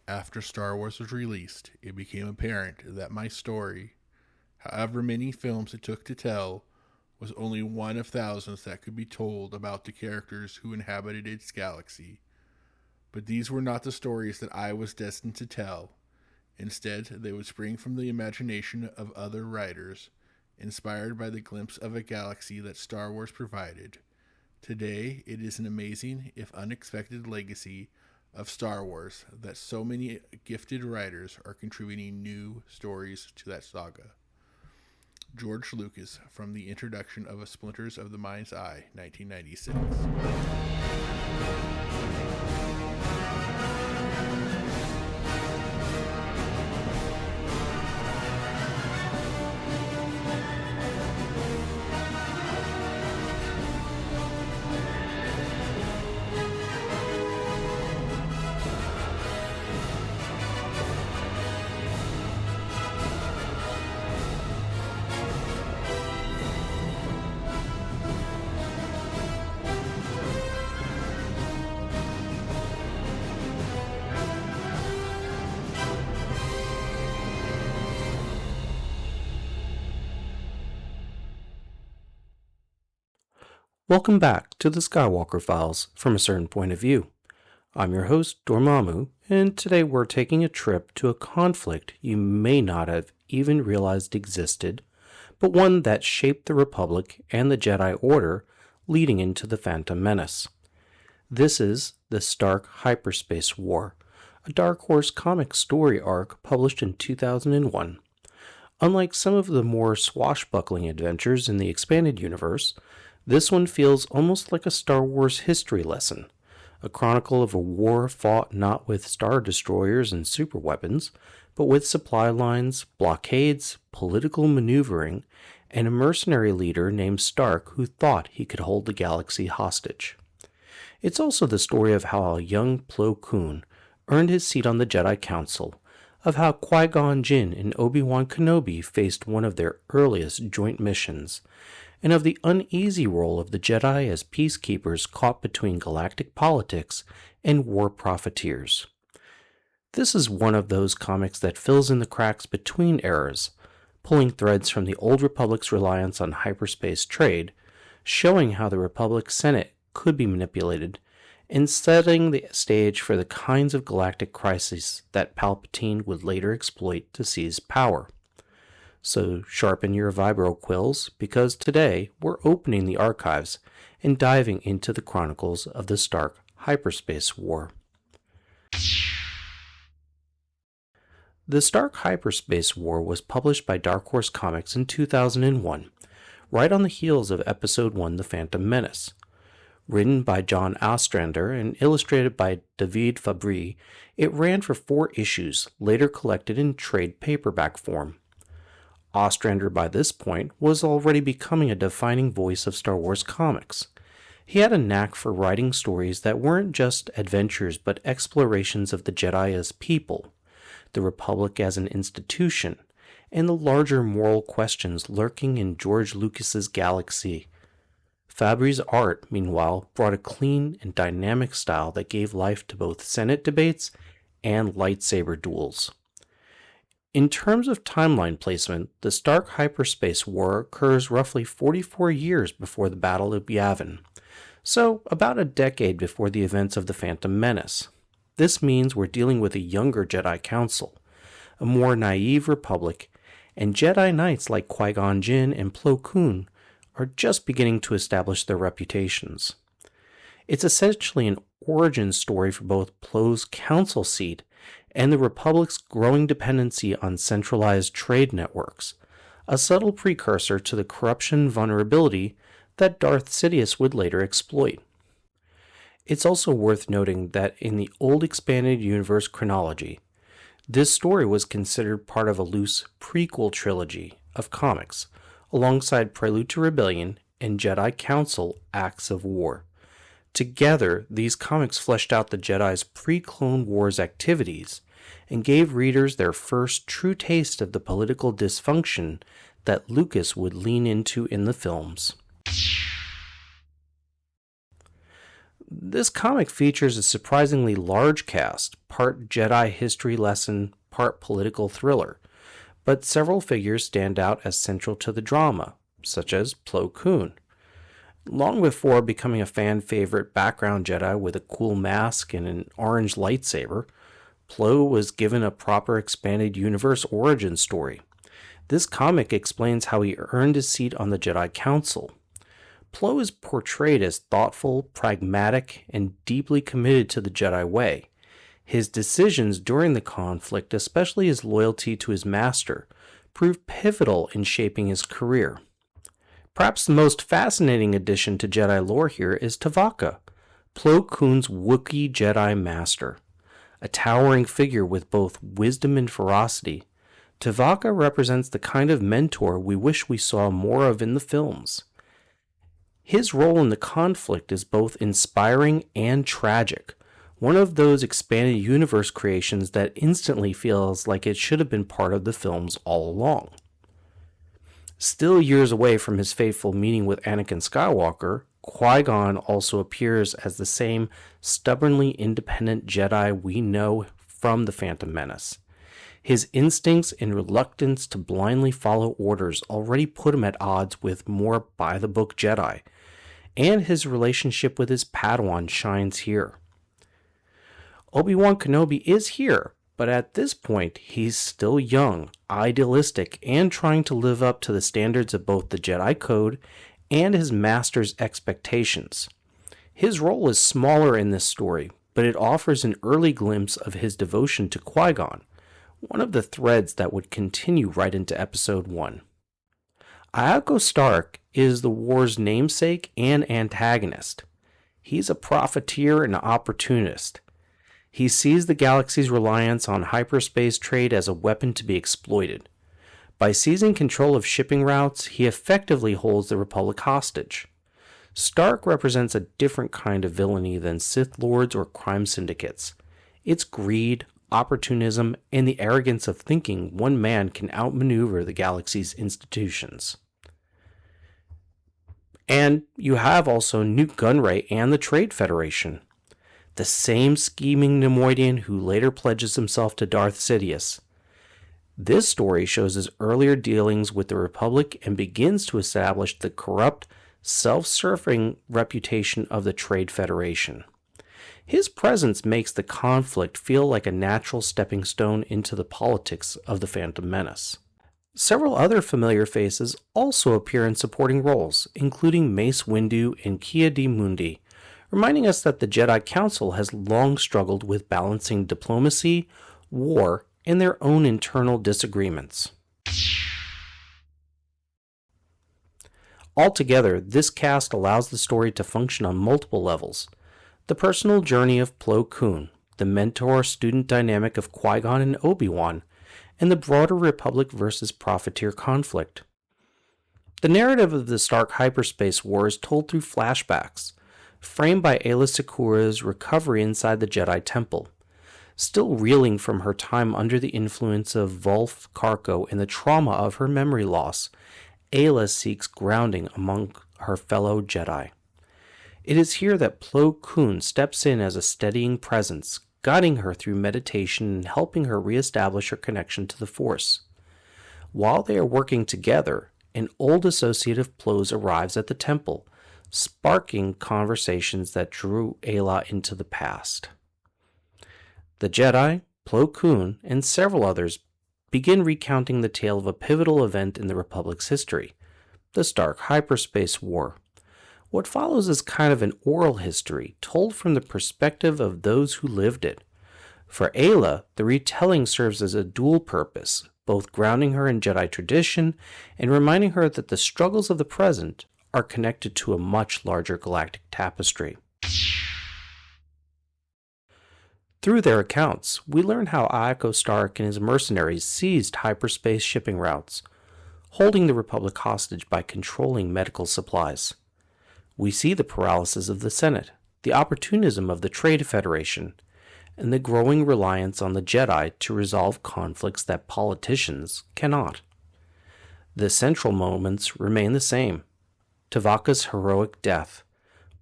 After Star Wars was released, it became apparent that my story, however many films it took to tell, was only one of thousands that could be told about the characters who inhabited its galaxy. But these were not the stories that I was destined to tell. Instead, they would spring from the imagination of other writers, inspired by the glimpse of a galaxy that Star Wars provided. Today, it is an amazing, if unexpected, legacy of Star Wars that so many gifted writers are contributing new stories to that saga. George Lucas, from the introduction of A Splinters of the Mind's Eye, 1996. Welcome back to the Skywalker Files from a certain point of view. I'm your host, Dormamu, and today we're taking a trip to a conflict you may not have even realized existed, but one that shaped the Republic and the Jedi Order leading into the Phantom Menace. This is the Stark Hyperspace War, a Dark Horse comic story arc published in 2001. Unlike some of the more swashbuckling adventures in the expanded universe, this one feels almost like a Star Wars history lesson, a chronicle of a war fought not with star destroyers and superweapons, but with supply lines, blockades, political maneuvering, and a mercenary leader named Stark who thought he could hold the galaxy hostage. It's also the story of how a young Plo Koon earned his seat on the Jedi Council, of how Qui-Gon Jinn and Obi-Wan Kenobi faced one of their earliest joint missions, and of the uneasy role of the Jedi as peacekeepers caught between galactic politics and war profiteers. This is one of those comics that fills in the cracks between eras, pulling threads from the Old Republic's reliance on hyperspace trade, showing how the Republic Senate could be manipulated, and setting the stage for the kinds of galactic crises that Palpatine would later exploit to seize power. So sharpen your vibro quills, because today we're opening the archives and diving into the chronicles of the Stark Hyperspace War. The Stark Hyperspace War was published by Dark Horse Comics in 2001, right on the heels of Episode 1, The Phantom Menace. Written by John Ostrander and illustrated by David Fabry, it ran for 4 issues, later collected in trade paperback form. Ostrander, by this point, was already becoming a defining voice of Star Wars comics. He had a knack for writing stories that weren't just adventures but explorations of the Jedi as people, the Republic as an institution, and the larger moral questions lurking in George Lucas's galaxy. Fabry's art, meanwhile, brought a clean and dynamic style that gave life to both Senate debates and lightsaber duels. In terms of timeline placement, the Stark Hyperspace War occurs roughly 44 years before the Battle of Yavin, so about a decade before the events of the Phantom Menace. This means we're dealing with a younger Jedi Council, a more naive Republic, and Jedi Knights like Qui-Gon Jinn and Plo Koon are just beginning to establish their reputations. It's essentially an origin story for both Plo's council seat and the Republic's growing dependency on centralized trade networks, a subtle precursor to the corruption vulnerability that Darth Sidious would later exploit. It's also worth noting that in the old expanded universe chronology, this story was considered part of a loose prequel trilogy of comics, alongside Prelude to Rebellion and Jedi Council Acts of War. Together, these comics fleshed out the Jedi's pre-Clone Wars activities and gave readers their first true taste of the political dysfunction that Lucas would lean into in the films. This comic features a surprisingly large cast, part Jedi history lesson, part political thriller, but several figures stand out as central to the drama, such as Plo Koon. Long before becoming a fan favorite background Jedi with a cool mask and an orange lightsaber, Plo was given a proper expanded universe origin story. This comic explains how he earned his seat on the Jedi Council. Plo is portrayed as thoughtful, pragmatic, and deeply committed to the Jedi way. His decisions during the conflict, especially his loyalty to his master, proved pivotal in shaping his career. Perhaps the most fascinating addition to Jedi lore here is Tavaka, Plo Koon's Wookiee Jedi master. A towering figure with both wisdom and ferocity, Tavaka represents the kind of mentor we wish we saw more of in the films. His role in the conflict is both inspiring and tragic, one of those expanded universe creations that instantly feels like it should have been part of the films all along. Still years away from his fateful meeting with Anakin Skywalker, Qui-Gon also appears as the same stubbornly independent Jedi we know from The Phantom Menace. His instincts and reluctance to blindly follow orders already put him at odds with more by-the-book Jedi, and his relationship with his Padawan shines here. Obi-Wan Kenobi is here, but at this point he's still young, idealistic, and trying to live up to the standards of both the Jedi Code and his master's expectations. His role is smaller in this story, but it offers an early glimpse of his devotion to Qui-Gon, one of the threads that would continue right into Episode 1. Aayla Stark is the war's namesake and antagonist. He's a profiteer and opportunist. He sees the galaxy's reliance on hyperspace trade as a weapon to be exploited. By seizing control of shipping routes, he effectively holds the Republic hostage. Stark represents a different kind of villainy than Sith Lords or crime syndicates. It's greed, opportunism, and the arrogance of thinking one man can outmaneuver the galaxy's institutions. And you have also Nute Gunray and the Trade Federation, the same scheming Nemoidian who later pledges himself to Darth Sidious. This story shows his earlier dealings with the Republic and begins to establish the corrupt, self-serving reputation of the Trade Federation. His presence makes the conflict feel like a natural stepping stone into the politics of the Phantom Menace. Several other familiar faces also appear in supporting roles, including Mace Windu and Ki-Adi-Mundi, reminding us that the Jedi Council has long struggled with balancing diplomacy, war, and their own internal disagreements. Altogether, this cast allows the story to function on multiple levels. The personal journey of Plo Koon, the mentor-student dynamic of Qui-Gon and Obi-Wan, and the broader Republic versus Profiteer conflict. The narrative of the Stark Hyperspace War is told through flashbacks, framed by Aayla Secura's recovery inside the Jedi Temple. Still reeling from her time under the influence of Vulf Karko and the trauma of her memory loss, Aayla seeks grounding among her fellow Jedi. It is here that Plo Koon steps in as a steadying presence, guiding her through meditation and helping her reestablish her connection to the Force. While they are working together, an old associate of Plo's arrives at the temple, sparking conversations that drew Aayla into the past. The Jedi, Plo Koon, and several others begin recounting the tale of a pivotal event in the Republic's history, the Stark Hyperspace War. What follows is kind of an oral history, told from the perspective of those who lived it. For Aayla, the retelling serves as a dual purpose, both grounding her in Jedi tradition and reminding her that the struggles of the present are connected to a much larger galactic tapestry. Through their accounts, we learn how Aayla Stark and his mercenaries seized hyperspace shipping routes, holding the Republic hostage by controlling medical supplies. We see the paralysis of the Senate, the opportunism of the Trade Federation, and the growing reliance on the Jedi to resolve conflicts that politicians cannot. The central moments remain the same: Tavaka's heroic death,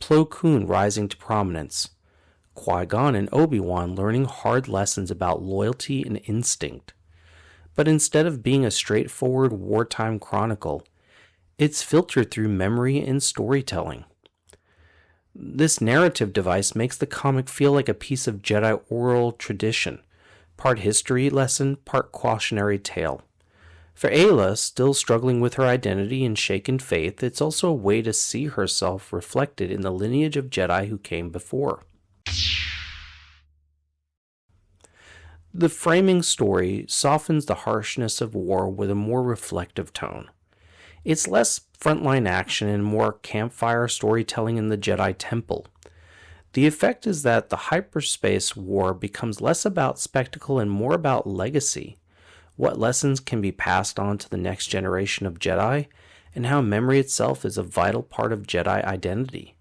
Plo Koon rising to prominence, Qui-Gon and Obi-Wan learning hard lessons about loyalty and instinct. But instead of being a straightforward wartime chronicle, it's filtered through memory and storytelling. This narrative device makes the comic feel like a piece of Jedi oral tradition, part history lesson, part cautionary tale. For Aayla, still struggling with her identity and shaken faith, it's also a way to see herself reflected in the lineage of Jedi who came before. The framing story softens the harshness of war with a more reflective tone. It's less frontline action and more campfire storytelling in the Jedi Temple. The effect is that the hyperspace war becomes less about spectacle and more about legacy. What lessons can be passed on to the next generation of Jedi, and how memory itself is a vital part of Jedi identity.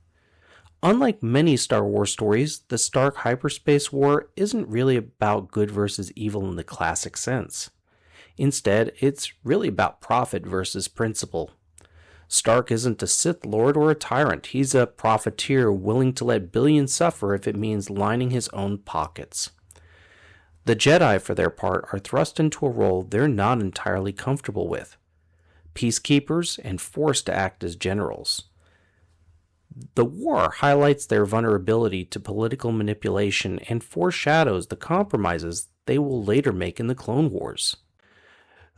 Unlike many Star Wars stories, the Stark Hyperspace War isn't really about good versus evil in the classic sense. Instead, it's really about profit versus principle. Stark isn't a Sith Lord or a tyrant. He's a profiteer willing to let billions suffer if it means lining his own pockets. The Jedi, for their part, are thrust into a role they're not entirely comfortable with. Peacekeepers and forced to act as generals. The war highlights their vulnerability to political manipulation and foreshadows the compromises they will later make in the Clone Wars.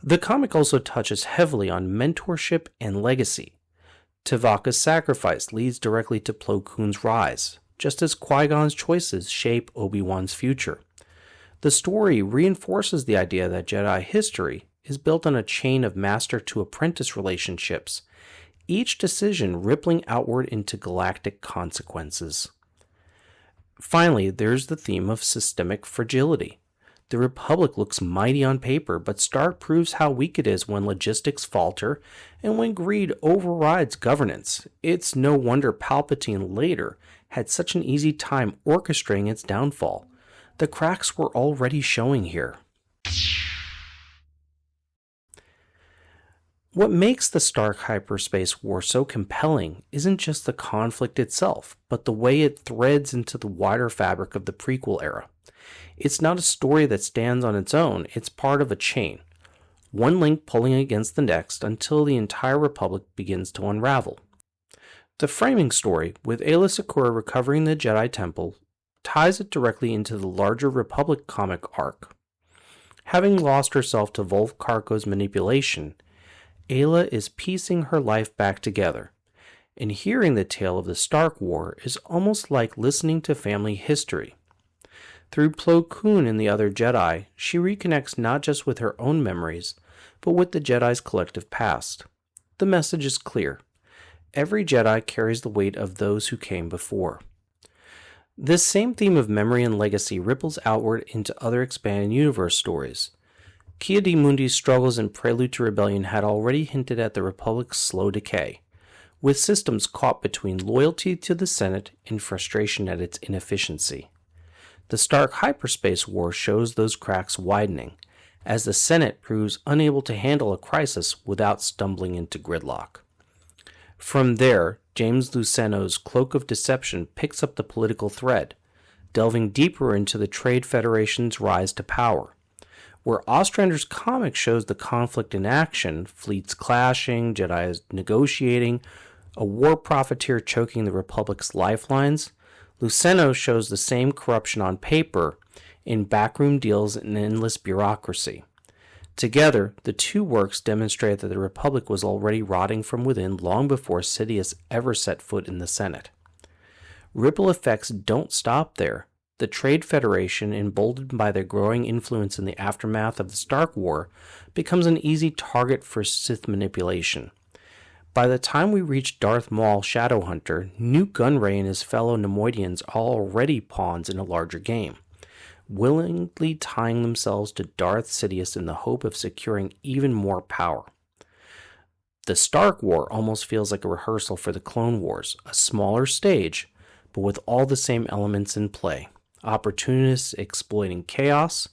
The comic also touches heavily on mentorship and legacy. Tuvaka's sacrifice leads directly to Plo Koon's rise, just as Qui-Gon's choices shape Obi-Wan's future. The story reinforces the idea that Jedi history is built on a chain of master-to-apprentice relationships, each decision rippling outward into galactic consequences. Finally, there's the theme of systemic fragility. The Republic looks mighty on paper, but Stark proves how weak it is when logistics falter and when greed overrides governance. It's no wonder Palpatine later had such an easy time orchestrating its downfall. The cracks were already showing here. What makes the Stark Hyperspace War so compelling isn't just the conflict itself, but the way it threads into the wider fabric of the prequel era. It's not a story that stands on its own, it's part of a chain, one link pulling against the next until the entire Republic begins to unravel. The framing story, with Aayla Secura recovering the Jedi Temple, ties it directly into the larger Republic comic arc. Having lost herself to Volf Karko's manipulation, Aayla is piecing her life back together, and hearing the tale of the Stark War is almost like listening to family history. Through Plo Koon and the other Jedi, she reconnects not just with her own memories, but with the Jedi's collective past. The message is clear. Every Jedi carries the weight of those who came before. This same theme of memory and legacy ripples outward into other expanded universe stories. Ki-Adi-Mundi's struggles in Prelude to Rebellion had already hinted at the Republic's slow decay, with systems caught between loyalty to the Senate and frustration at its inefficiency. The Stark Hyperspace War shows those cracks widening, as the Senate proves unable to handle a crisis without stumbling into gridlock. From there, James Luceno's Cloak of Deception picks up the political thread, delving deeper into the Trade Federation's rise to power. Where Ostrander's comic shows the conflict in action, fleets clashing, Jedi negotiating, a war profiteer choking the Republic's lifelines, Luceno shows the same corruption on paper in backroom deals and endless bureaucracy. Together, the two works demonstrate that the Republic was already rotting from within long before Sidious ever set foot in the Senate. Ripple effects don't stop there. The Trade Federation, emboldened by their growing influence in the aftermath of the Stark War, becomes an easy target for Sith manipulation. By the time we reach Darth Maul Shadowhunter, Nute Gunray and his fellow Neimoidians are already pawns in a larger game, willingly tying themselves to Darth Sidious in the hope of securing even more power. The Stark War almost feels like a rehearsal for the Clone Wars, a smaller stage, but with all the same elements in play. Opportunists exploiting chaos,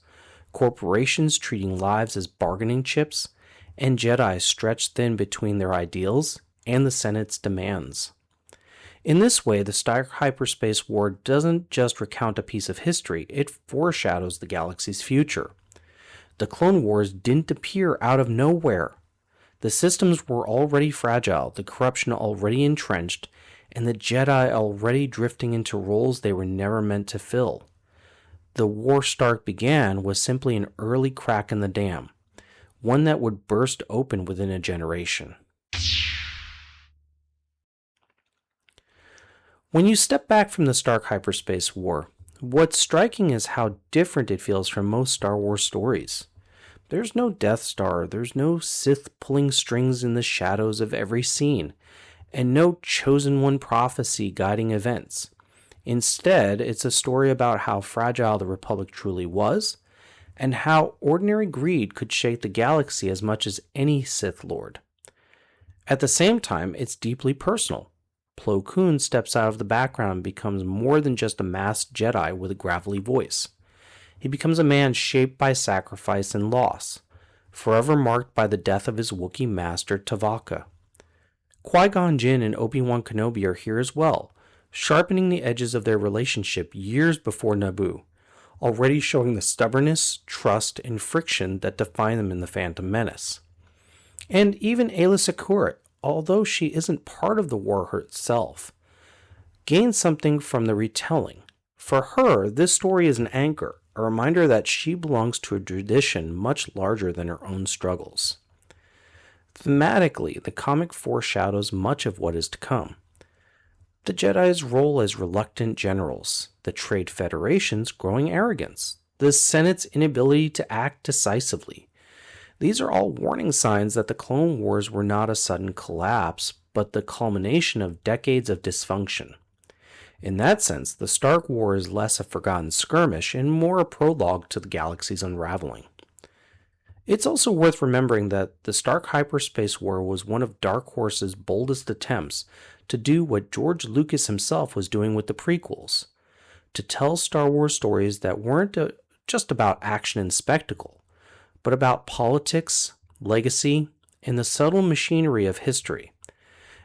corporations treating lives as bargaining chips, and Jedi stretched thin between their ideals and the Senate's demands. In this way, the Star Hyperspace War doesn't just recount a piece of history, it foreshadows the galaxy's future. The Clone Wars didn't appear out of nowhere. The systems were already fragile, the corruption already entrenched, and the Jedi already drifting into roles they were never meant to fill. The war Stark began was simply an early crack in the dam, one that would burst open within a generation. When you step back from the Stark Hyperspace War, what's striking is how different it feels from most Star Wars stories. There's no Death Star, there's no Sith pulling strings in the shadows of every scene, and no chosen one prophecy guiding events. Instead, it's a story about how fragile the Republic truly was, and how ordinary greed could shake the galaxy as much as any Sith Lord. At the same time, it's deeply personal. Plo Koon steps out of the background and becomes more than just a masked Jedi with a gravelly voice. He becomes a man shaped by sacrifice and loss, forever marked by the death of his Wookiee master Tavaka. Qui-Gon Jinn and Obi-Wan Kenobi are here as well, sharpening the edges of their relationship years before Naboo, already showing the stubbornness, trust, and friction that define them in The Phantom Menace. And even Aayla Secura, although she isn't part of the war herself, gains something from the retelling. For her, this story is an anchor, a reminder that she belongs to a tradition much larger than her own struggles. Thematically, the comic foreshadows much of what is to come. The Jedi's role as reluctant generals, the Trade Federation's growing arrogance, the Senate's inability to act decisively. These are all warning signs that the Clone Wars were not a sudden collapse, but the culmination of decades of dysfunction. In that sense, the Stark War is less a forgotten skirmish and more a prologue to the galaxy's unraveling. It's also worth remembering that the Stark Hyperspace War was one of Dark Horse's boldest attempts to do what George Lucas himself was doing with the prequels, to tell Star Wars stories that weren't just about action and spectacle, but about politics, legacy, and the subtle machinery of history.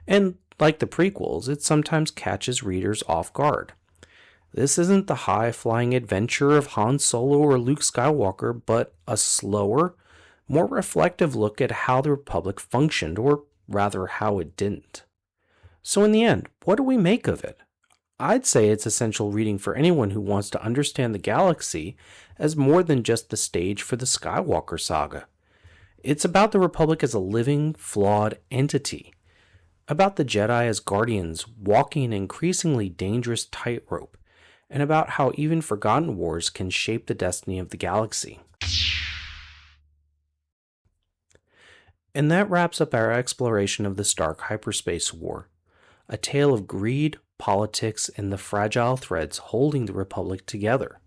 And like the prequels, it sometimes catches readers off guard. This isn't the high-flying adventure of Han Solo or Luke Skywalker, but a slower, more reflective look at how the Republic functioned, or rather how it didn't. So in the end, what do we make of it? I'd say it's essential reading for anyone who wants to understand the galaxy as more than just the stage for the Skywalker saga. It's about the Republic as a living, flawed entity, about the Jedi as guardians walking an increasingly dangerous tightrope, and about how even forgotten wars can shape the destiny of the galaxy. And that wraps up our exploration of the Stark Hyperspace War, a tale of greed, politics, and the fragile threads holding the Republic together.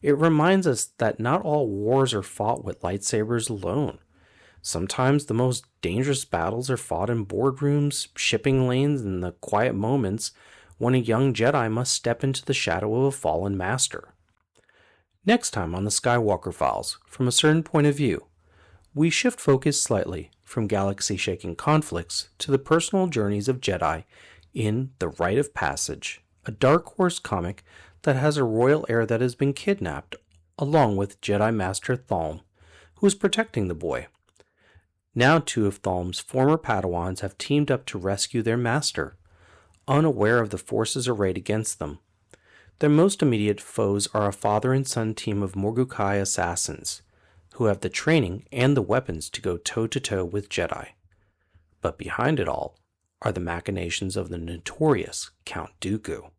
It reminds us that not all wars are fought with lightsabers alone. Sometimes the most dangerous battles are fought in boardrooms, shipping lanes, and the quiet moments when a young Jedi must step into the shadow of a fallen master. Next time on the Skywalker Files, from a certain point of view, we shift focus slightly from galaxy-shaking conflicts to the personal journeys of Jedi in The Rite of Passage, a Dark Horse comic that has a royal heir that has been kidnapped, along with Jedi Master Thalm, who is protecting the boy. Now 2 of Thalm's former Padawans have teamed up to rescue their master, unaware of the forces arrayed against them. Their most immediate foes are a father and son team of Morgukai assassins, who have the training and the weapons to go toe-to-toe with Jedi. But behind it all are the machinations of the notorious Count Dooku.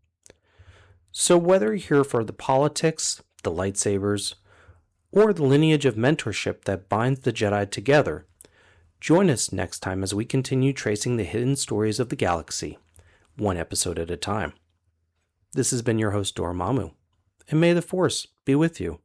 So whether you're here for the politics, the lightsabers, or the lineage of mentorship that binds the Jedi together, join us next time as we continue tracing the hidden stories of the galaxy, one episode at a time. This has been your host, Dormamu, and may the Force be with you.